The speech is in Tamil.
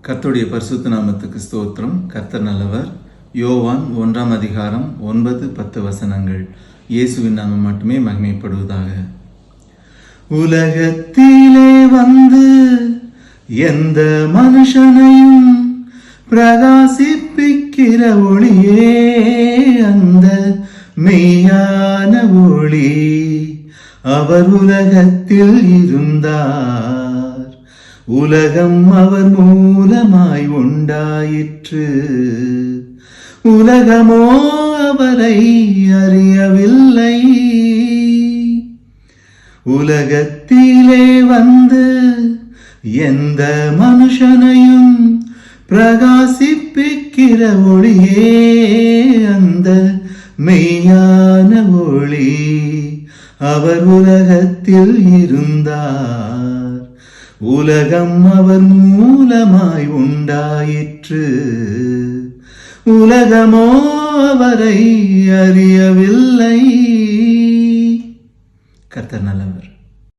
கர்த்தருடைய பரிசுத்த நாமத்துக்கு ஸ்தோத்திரம். கர்த்தர் நல்லவர். யோவான் 1 அதிகாரம் 9-10 வசனங்கள். இயேசுவின் நாமம் மட்டுமே மகிமைப்படுவதாக. உலகத்திலே வந்து எந்த மனுஷனையும் பிரகாசிப்பிக்கிற ஒளியே அந்த மெய்யான ஒளி. அவர் உலகத்தில் இருந்தார், உலகம் அவர் மூலமாய் உண்டாயிற்று, உலகமோ அவரை அறியவில்லை. உலகத்திலே வந்து எந்த மனுஷனையும் பிரகாசிப்பிக்கிற ஒளியே அந்த மெய்யான ஒளி. அவர் உலகத்தில் இருந்தார், உலகம் அவர் மூலமாய் உண்டாயிற்று, உலகமோ அவரை அறியவில்லை. கர்த்தர் நல்லவர்.